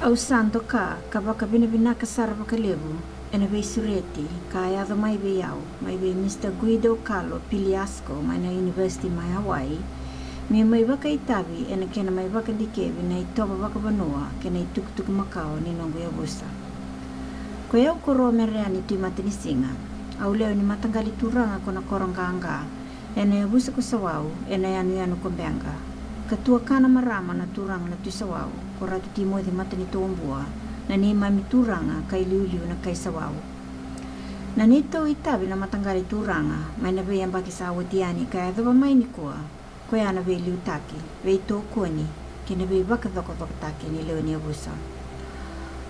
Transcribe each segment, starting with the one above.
Au santo ka baka binabinaka sara baka lebu, ena vei sureti, ka ayado mai vei au, mai vei Mr. Guido Carlo Pigliasco, mai na University mai Hawaii, mi mai baka itavi, ena kena mai baka dikevi, na itoba baka vanua, kena itukutuku makao ni nongu ya busa. Ko eu koroa mereani tui matani singa, au leo ni matangali turanga kona koronganga, ena ya busa ko Sawau, ena yanu kombenga. Katua kana marama na turanga na tui Sawau, ko Ratu Timothy matani tombua, na ni mami turanga kai liuliu na kai Sawau. Na nito itavi na matangali turanga, mai na vei ambaki sa awatiani kai adhava mai ni kua, ko ya na vei liutaki, vei tō koni, ke na vei waka dhoko taki ni leo ni abusa.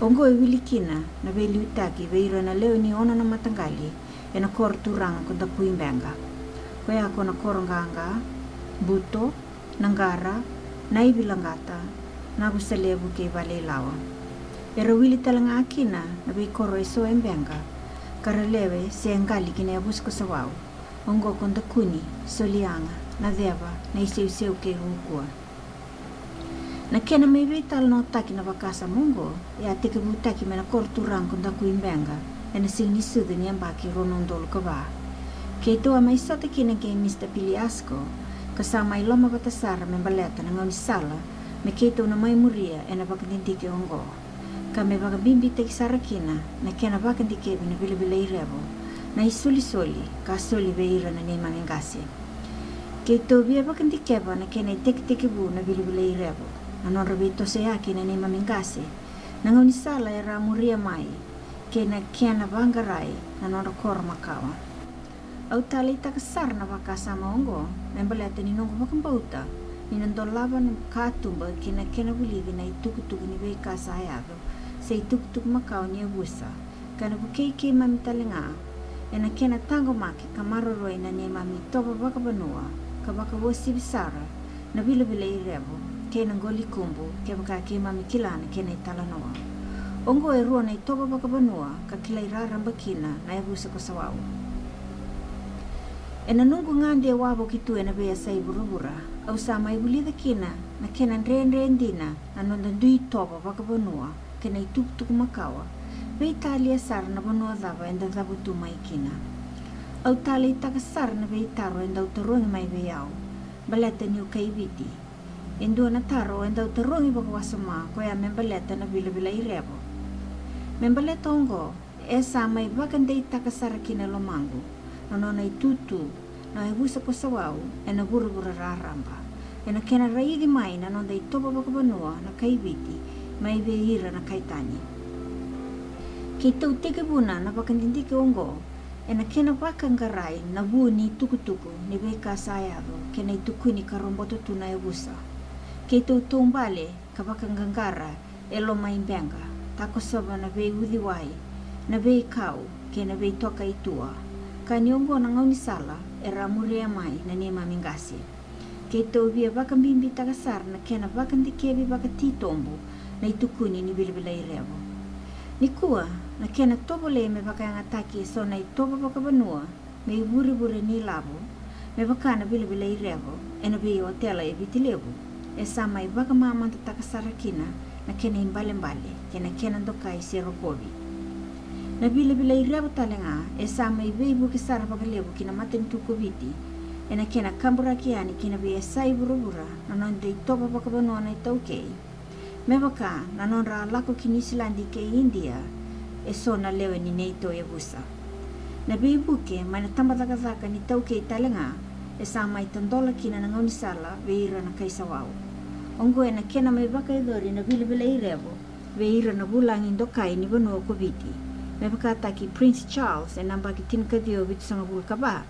Ongo e wilikina na vei liutaki vei ira na leo ni ona na matangali, e na kor turanga konta puimbenga. Ko ya ko na koronganga, buto, nangara, na ibilangata, na busalebu ke vale lawa. Era wili talanga akina na vei koro e so embenga, karalewe se engali kine abusko Sawau, ongo konta kuni, solianga, na deva, na iseu ke hukua. Na kena mai vei tal no taki na wakasa mungo, e a teke butaki me na kor turang konta kuimbenga, e na sing ni sudu ni ambaki ronondolo kava. Ke toa mai sote kina ke Mr. Pigliasco, kasama i loma batasara me baleta na ngoni sala, me keto na mai muria e na vakandindike ongo. Ka me vakabimbi te kisara kina, na kena vakandike na vilavilairevo, na isoli, ka soli veira na nema ngasi. Keto via vakandikeva na kena i teke bu na vilavilairevo, na non rabito se aki na nema ngasi, na ngoni sala e ra muria mai, kena vangarai na non rakor makawa. Au tali takasar na wakasama ongo, membaleta ni nongo wakambauta, ni nandolava ni katumba kena bulivi na itukutuku ni Beqa sayado, sa itukutuku makao ni abusa, kana bukeike mamitalinga, ena kena tango maki kamaroroi na ni mami toba wakabanua, ka wakawosi bisara, na vilavilairevo, kena ngoli kumbu, ke wakake mami kilana kena italanoa. Ongo e rua na itoba wakabanua, ka kilairara mbakina na abusa ko Sawau. E na nungu ngandi e wabo kitu e na bea sa iburubura, au sa mai bulida kina na kena ndrendina na nonda dui toba wakabanua, kena ituktuk makawa, vei tali e sara na banua dhava enda dhavu tu mai kina. Au tali itakasara na vei taro enda utarongi mai vei au, baleta ni ukaibiti. Endua na taro enda utarongi wakawasama kwa ya membaleta na vilavilairevo. Membaleta ongo, e sa mai wakande itakasara kina lomangu, na nona itutu, na ebusa ko Sawau, e na burubura raramba. E na kena raigi mai na nonda itoba wakabanua na kaibiti, mai veira na kaitani. Kei tau teke buna na wakandindike ongo, e na kena wakangarai na buu ni tukutuku ni Beqa sayado, kena itukuni karomboto tu na ebusa. Kei tau tumbale ka wakangangara e lo mai benga, tako soba na vei udhiwai, na vei kau, ke na vei toka itua. Ka niongo na ngauni sala, e ramurea mai na nema mingasi. Kei tau via wakambimbi takasar na kena wakandikevi wakatitombu na itukuni ni vilavilairevo. Nikua, na kena tobole me wakayangataki e so na itoba wakabanua, me iburi ni labo, me wakana vilavilairevo, e na vei otela e vitilevu, e sama i wakamamanta takasara kina na kena imbale, kena ndokai si rokovi. Na vilavilairevo talenga, e sama i vei bukisara wakalevu kina mateni tukuviti, e na kena kambura kiani kina vei e sai burubura, na nonde itoba wakabanua na itaukei. Me waka na non ra lako ki New Zealand ke India, e so na leo ni neito e busa. Na vei buke, mai na tambataka ni taukei talenga, e sama i tandola kina na ngauni sala, veira na kai Sawau. Ongo e na kena mai waka idori na vilavilairevo, veira na bulangi ndokai ni vanua koviti. Me wakataki Prince Charles e nambaki tinkadio vitu sanga bulka ba.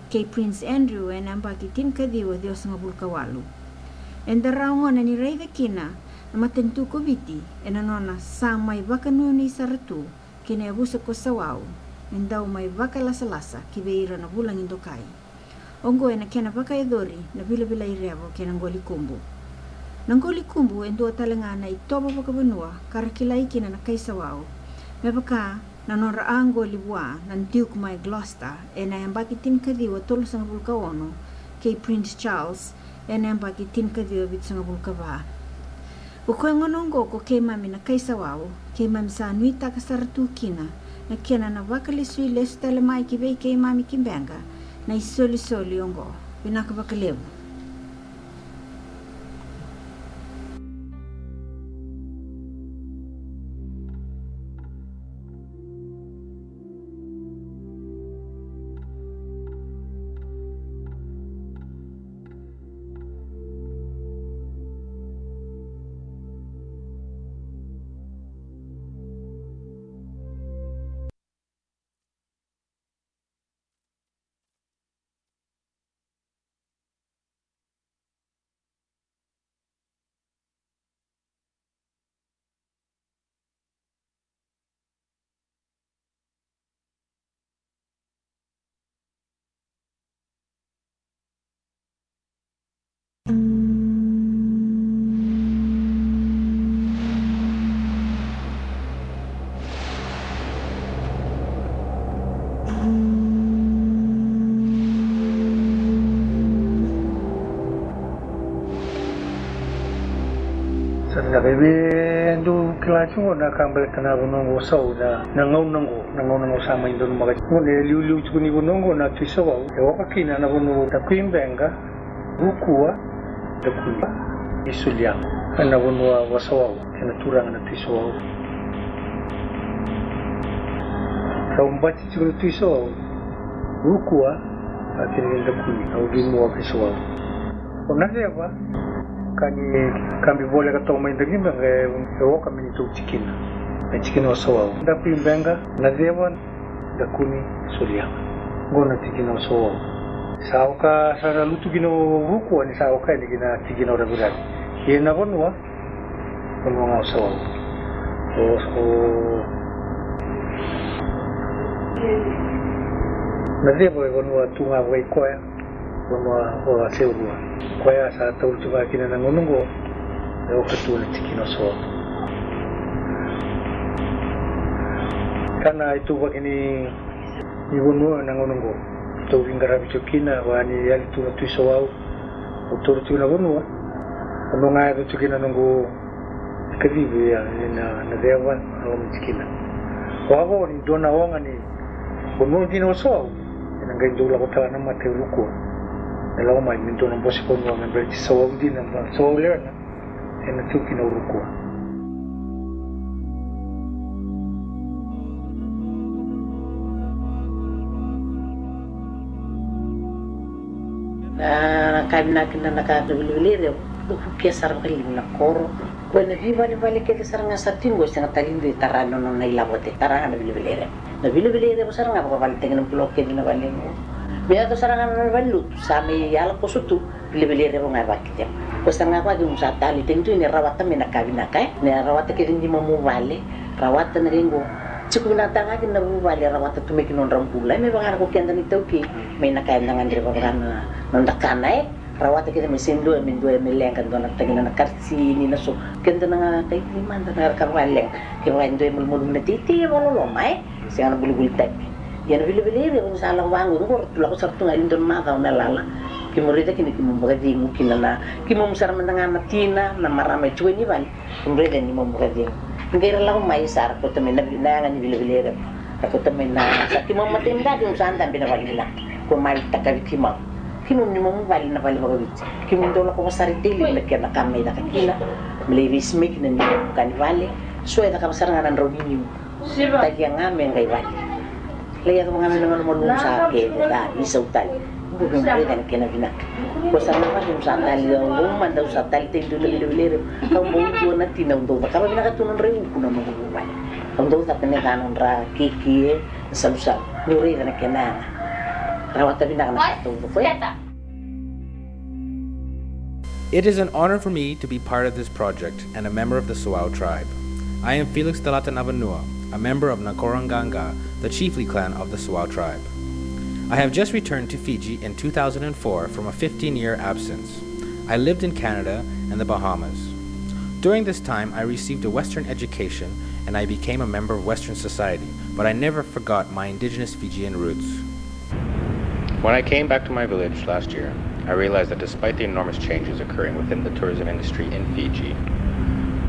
Kei Prince Andrew e nambaki tinkadio dio sanga bulka walu. E ndaraongona ni reive kina na matentu koviti e na nona sa mai waka nuni saratu kene abusa ko Sawau e ndau mai waka lasa ki veira na bulangi ndokai. Ongo e na kena waka idori na vilavilairevo kena ngoli kumbu. Na ngoli kumbu e ndua talenga na itoba wakabanua karakilai kina na kai Sawau. Me waka na nora ango libua na Duke mai Gloucester e na ambaki tinkadiwa tolo sanga bulka ono kei Prince Charles e na ambaki tinkadiwa bit sanga bulka va. Bukoy ngonongo ko kay mami na kay Sawau, kay mami sa anuita ka sa Ratu kina, na kena na wakalisui les talamay kibay kay mami kimbenga, na isoli-soli ongo, pinakabakalevo. Nakaibe do klase mo na kambal kana bunong usaw na nangaw sama indo mga ngone liu chuni bunong na tisaw e wakakina na bunong takwimbenga bukua takuba isuliang kana bunwa wasaw kana turang na tisaw kaumbati chuni tisaw bukua akhirnya takui au gimu tisaw onade apa kami boleh kata main daging bangga ewo kami itu chicken Sawau tapi bangga nadewan dakuni suliang gona chicken Sawau sauka sara lutu gino ruku ani sauka ni gina chicken ora berat yena bonwa bonwa Sawau nadewa bonwa tunga wai koya bonwa seurua Kuya sa tawag sa kina ng unong ko katulad si Kinoso. Kana ito wag ini ibon mo ng unong ko. Ito yung garabi sa kina wani yali ito na ito Sawau. Uturo ito na unong ano nga ito kina nung ko kadibi na dewan ang sa kina. Wago ni doon na wang ani bunmo din o Sawau. Ang gandula ko talaga ng matulog ko. Alam mo, may doon ang boss ko mo ng British Sawau din ang Sawau learn na ito kinurog ko. Kami na nakakabilir kaya sarang kalim na koro. Kung nabibali kaya sarang nga sa tinggo siya nga talin di tarano nung nailabote tarang na bilibilire mo sarang nga pagpapalitin ng bloke din na bali mo. Biar tu serangan balut, sami yala kosutu, beli-beli rebo ngai bakit ya. Kosan ngapa di musa tali, tentu ini rawat tapi nak kawin nak kai, ni rawat kita ni mau balik, rawat tu neringo. Cukup nak tangga kita mau balik rawat tu mekin orang pula, memang aku kian tani tahu ki, main nak kai dengan rebo kan, nandak kanai, rawat kita mesin dua meleng kan tu nak tengin nak karsi ni nasu, kian tu nak kai ni mana nak kawan kian dua mul titi walau lomai, siapa bulu tak. Yan bili-bili kung salang wangon ko tulak ko sarto nga indon mata na lala kimurida kini kimumbagadi kinana kimumsar mandanga matina na marame chwe ni bali kimurida ni mumbagadi ngira lang may sar ko tamen na nangan ni bili-bili ako tamen na sa kimumatim da kung saan tan binawali nila kung may takawit kimam ni mumubali na bali bagawit kimundo ko masaritili na kaya nakamay na kakila malivis make na ni kanivali so ita kapasar nga nan rominyo tagya nga men kay bali Lihat mengambil nomor sakit, dah bisa utal. Bukan berikan kena binak. Kosan apa yang satal yang rumah tahu satal itu lebih. Kamu mau jual nanti nak untuk apa? Kamu binak tu nonreu kuna mau buat. Kamu tahu tak kena kan nonra kiki, sabsab. Nuri kan kena. Rawat binak nak tu. It is an honor for me to be part of this project and a member of the Sawau tribe. I am Felix Colatanavanua, a member of Nakoranganga, the chiefly clan of the Sawau tribe. I have just returned to Fiji in 2004 from a 15-year absence. I lived in Canada and the Bahamas. During this time, I received a Western education and I became a member of Western society, but I never forgot my indigenous Fijian roots. When I came back to my village last year, I realized that despite the enormous changes occurring within the tourism industry in Fiji,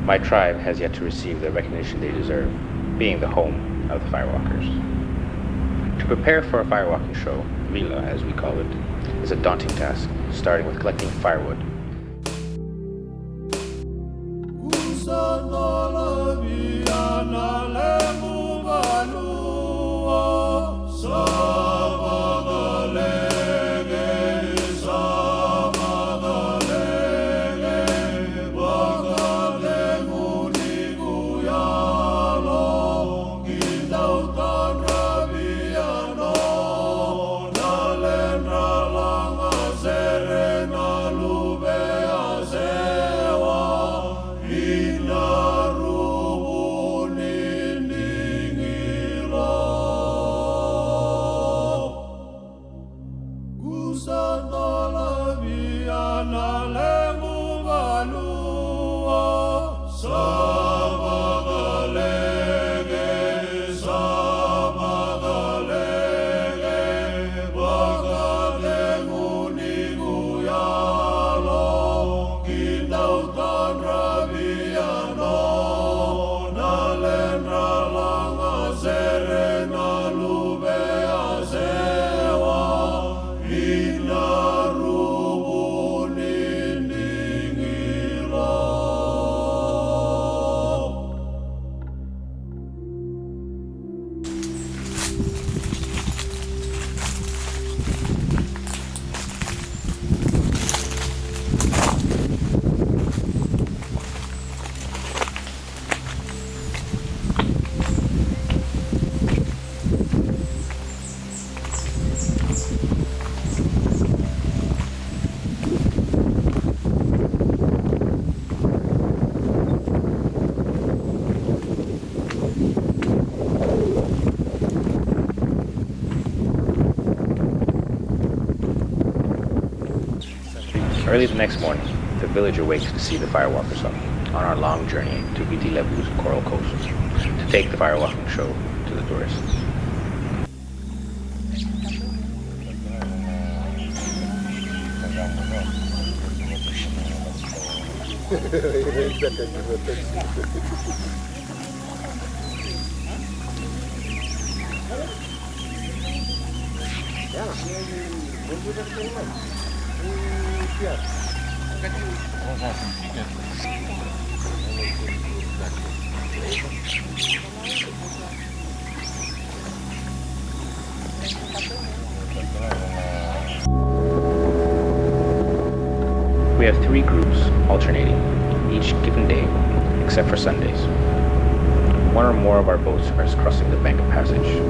My tribe has yet to receive the recognition they deserve, being the home of the firewalkers. To prepare for a firewalking show, vila as we call it, is a daunting task, starting with collecting firewood. Early the next morning, the village awakes to see the firewalkers up on our long journey to Vilavilairevo's coral coast to take the firewalking show to the tourists. We have 3 groups alternating each given day, except for Sundays. One or more of our boats are crossing the Beqa passage.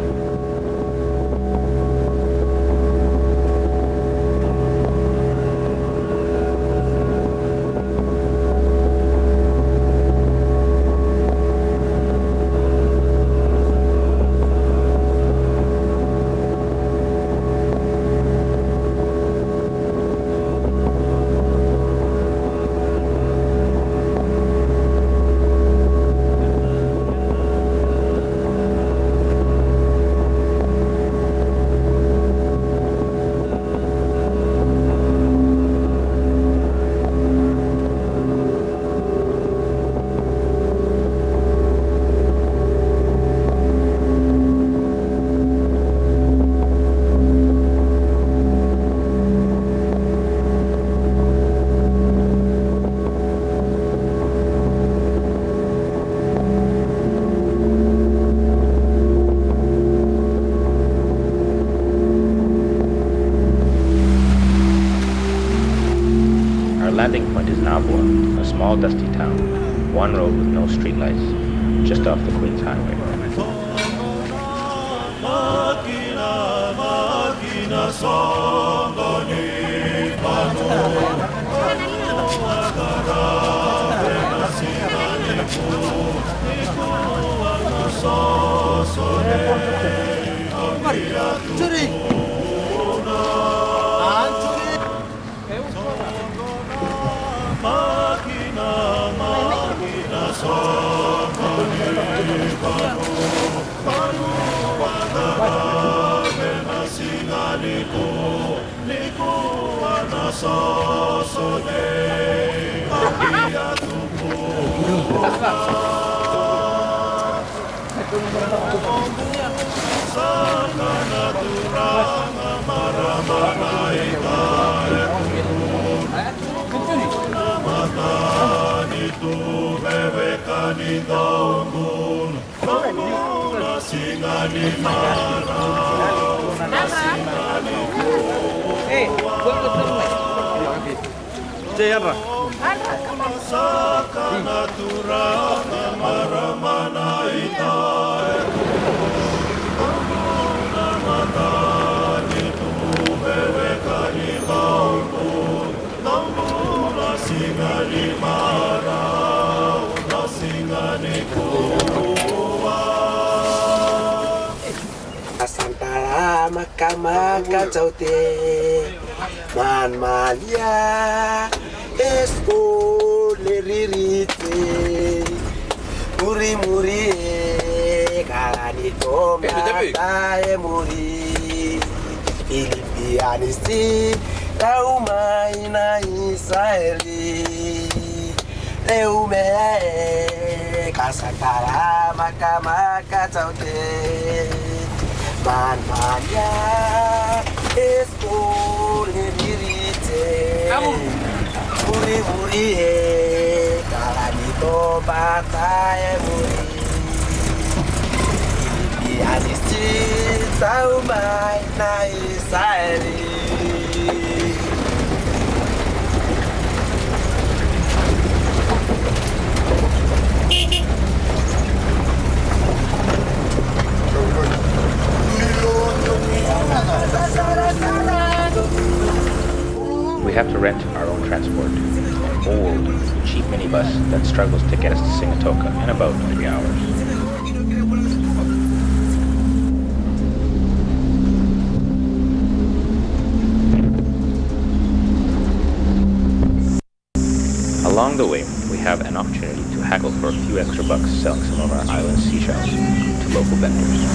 Landing point is Nabua, a small dusty town, one road with no streetlights, just off the Queen's Highway. Asantara maka chaute man malia esko leririte muri muri karani to mata e muri ilipianisti tauma ina Israeli Eume kasantara maka chaute man mania esko leririte muri muri karani to mata e muri ilipianisti tauma ina Israeli. We have to rent our own transport, an old, cheap minibus that struggles to get us to Singatoka in about 3 hours. Along the way, we have an opportunity to haggle for a few extra bucks selling some of our island seashells to local vendors.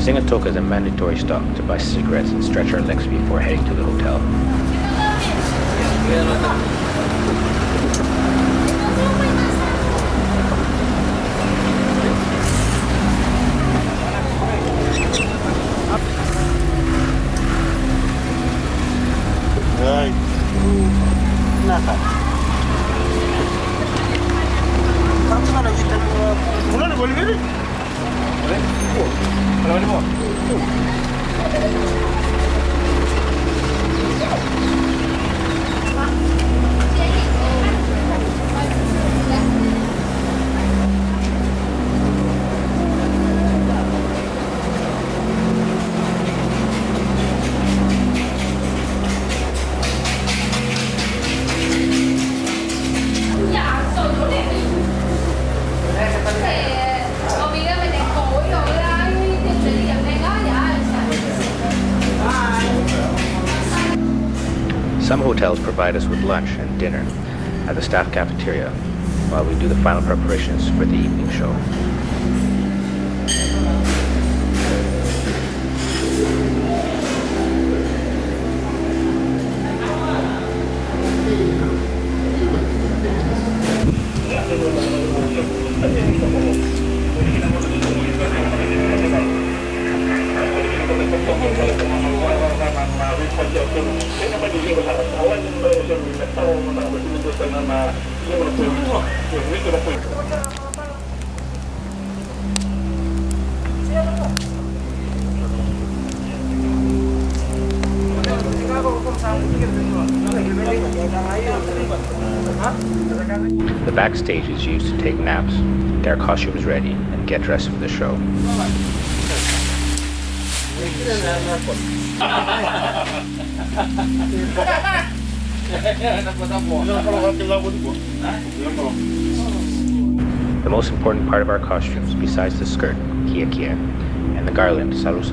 Singatoka is a mandatory stop to buy cigarettes and stretch our legs before heading to the hotel. Some hotels provide us with lunch and dinner at the staff cafeteria while we do the final preparations for the evening show. The backstage is used to take naps, get our costumes ready, and get dressed for the show. The most important part of our costumes, besides the skirt, kia, and the garland, salu,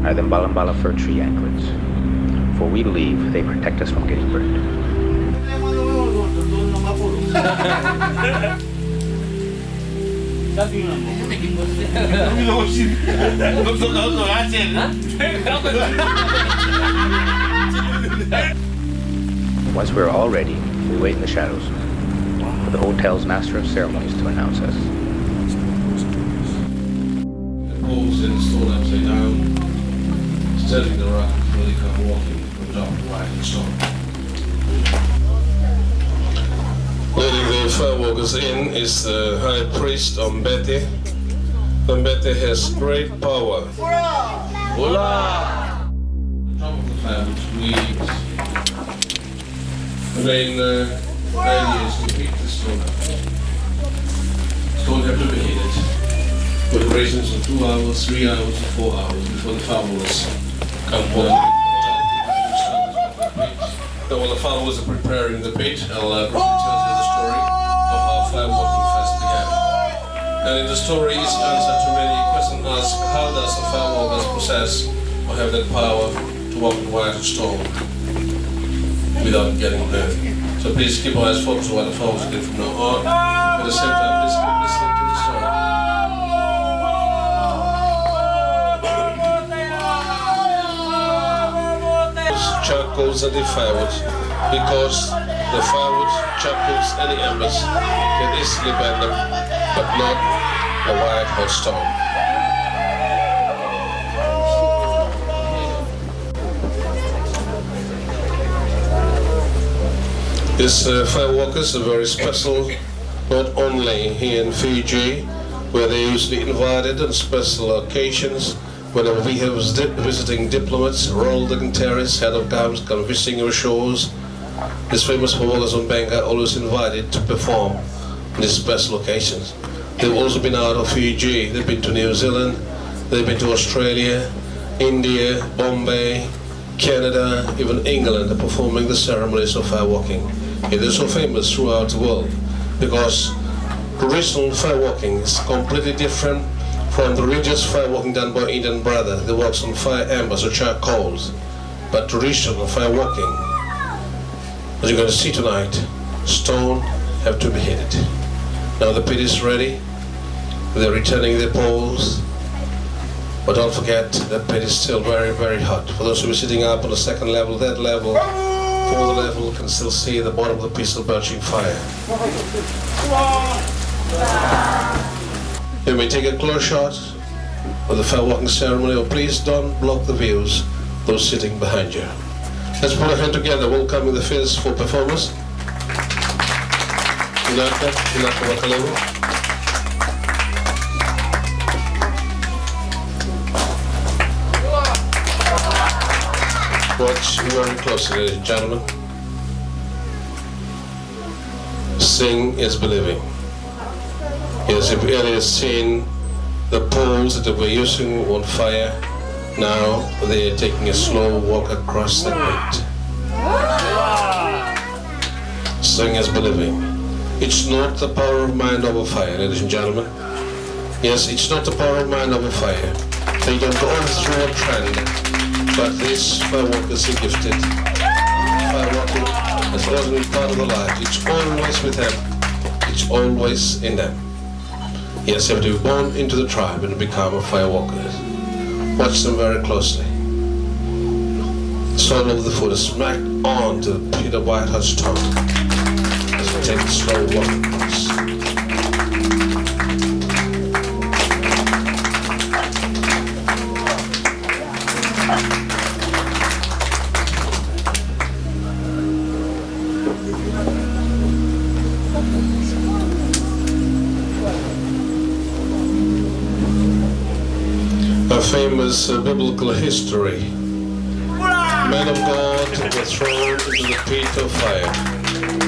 are the balambala fir tree anklets, for we believe they protect us from getting burned. Once we are all ready, we wait in the shadows for the hotel's master of ceremonies to announce us. The poles installed upside down, steadying the rock before they come walking from down the wide and stone. Leading the firewalkers in is the high priest Mbete. Mbete has great power. Hola! On top of the fire, which the main idea is to heat the stone up. Stone have to be heated for durations of 2 hours, 3 hours, or 4 hours before the firewalkers come walking. So while the firewalkers are preparing the pit, I'll briefly tell you the story of how firewalking first began. And in the story is answer to many questions asked, how does a firewalker possess or have that power to walk on wire and stone without getting hurt? So please keep your eyes focused on what the firewalkers did from now on. At the same time, please keep listening to the story. Charcoals and the firewood, because the firewood, charcoals and the embers can easily burn them, but not a white hot stone. These firewalkers are very special, not only here in Fiji, where they're usually invited on special occasions. Whenever we have visiting diplomats, royal dignitaries, head of governments come visiting our shores, these famous firewalkers on Beqa are always invited to perform on these special occasions. They've also been out of Fiji, they've been to New Zealand, they've been to Australia, India, Bombay, Canada, even England are performing the ceremonies of firewalking. It is so famous throughout the world because traditional firewalking is completely different from the religious firewalking done by Indian brother. They works on fire embers or charcoals. But traditional firewalking, as you're going to see tonight, stone have to be heated. Now the pit is ready. They're returning the poles. But don't forget, the pit is still very, very hot. For those who are sitting up on the second level, that level, fourth level, can still see the bottom of the pistol belching fire. You may take a close shot of the firewalking ceremony, or please don't block the views, those sitting behind you. Let's put our hand together, welcoming the first four performers. Inaka Wakalewa. Watch very closely, ladies and gentlemen. Seeing is believing. Yes, if earlier seen the poles that they were using on fire, now they are taking a slow walk across the pit. Seeing is believing. It's not the power of mind over fire, ladies and gentlemen. Yes, it's not the power of mind over fire. They don't go through a trend, but these firewalkers are gifted. Firewalking has always been part of their life. It's always with them. It's always in them. Yes, you have to be born into the tribe and become a firewalker. Watch them very closely. The sole of the foot is smacked onto the pit of white hot stone as we take the slow walk across. A famous biblical history men of God were thrown into the pit of fire.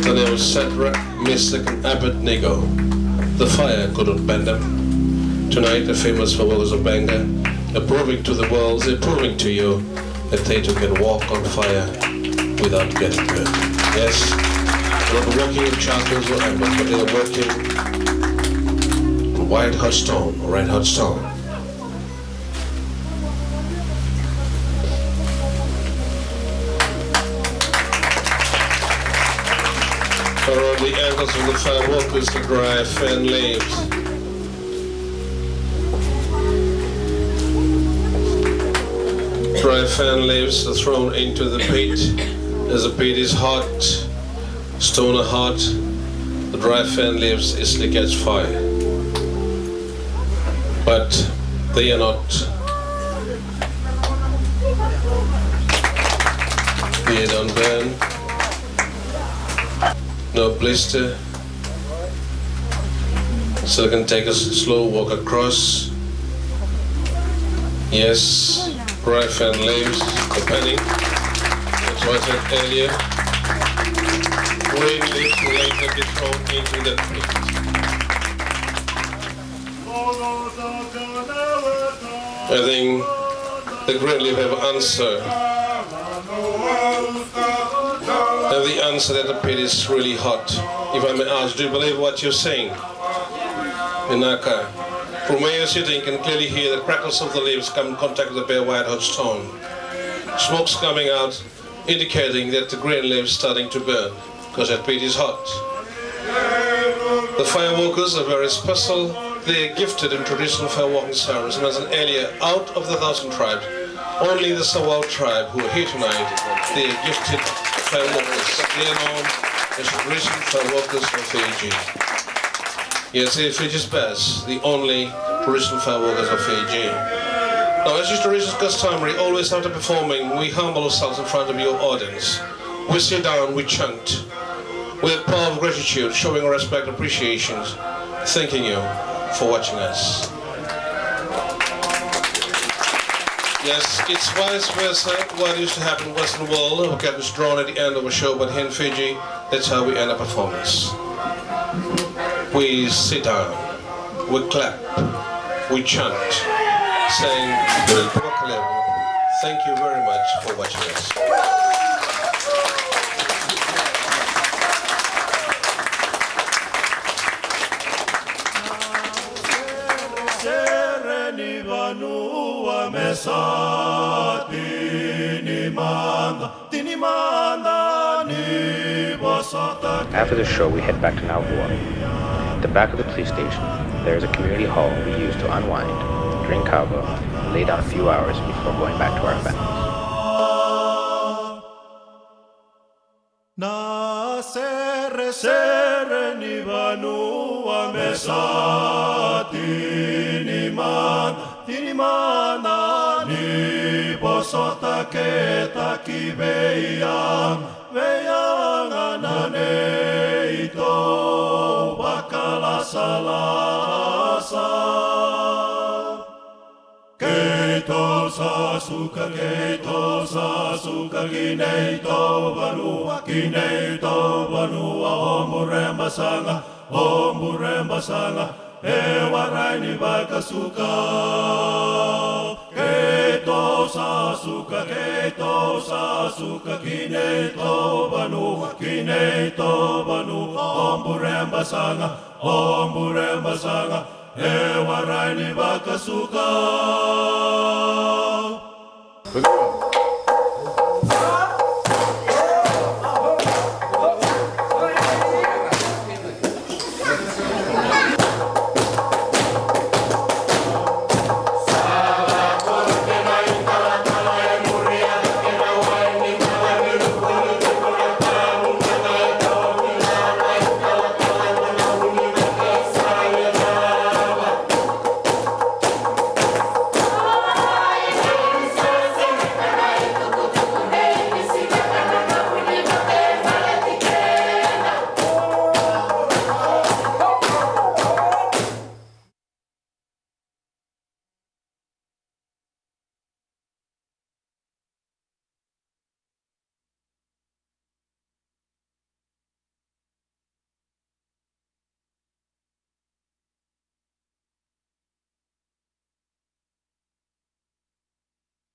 So they were Shadrach, Meshach, and Abednego. The fire couldn't bend them. Tonight, the famous firewalkers of Beqa are proving to the world, they're proving to you that they too can walk on fire without getting burned. Yes, they're not walking in charcoals or amber, but they're walking on white hot stone or red hot stone. Around the ankles of the firewalkers, the dry fan leaves. Dry fan leaves are thrown into the pit. As the pit is hot, stone are hot, the dry fan leaves easily catch fire. But they are not. They don't burn. No blister, so they can take a slow walk across. Yes, dry fan leaves, depending. That's what I said earlier. Green leaves will later be thrown into the pit. I think the green leaf have an answer. And the answer that the pit is really hot. If I may ask, do you believe what you're saying? Inaka. From where you're sitting, you can clearly hear the crackles of the leaves come in contact with the bare white hot stone. Smoke's coming out, indicating that the green leaves starting to burn, because that pit is hot. The firewalkers are very special. They are gifted in traditional firewalking ceremonies. And as an earlier, out of the 1,000 tribes, only the Sawau tribe who are here tonight, they are gifted firewalkers. They are known as traditional firewalkers of Fiji. Yes, they are Fiji's best, the only traditional firewalkers of Fiji. Now, as is traditional customary, always after performing, we humble ourselves in front of your audience. We sit down, we chant. With a power of gratitude, showing our respect and appreciation, thanking you for watching us. Yes, it's vice versa. What used to happen in the Western world, we get drawn at the end of a show, but here in Fiji, that's how we end a performance. We sit down, we clap, we chant, saying, thank you very much for watching us. After the show, we head back to Nauvoo. At the back of the police station, there is a community hall we use to unwind, drink kava, and lay down a few hours before going back to our families. Keito sasuka kineito vanua omuremba sanga ewaraini vakasuka keito sasuka kineito vanua omuremba sanga ewaraini vakasuka.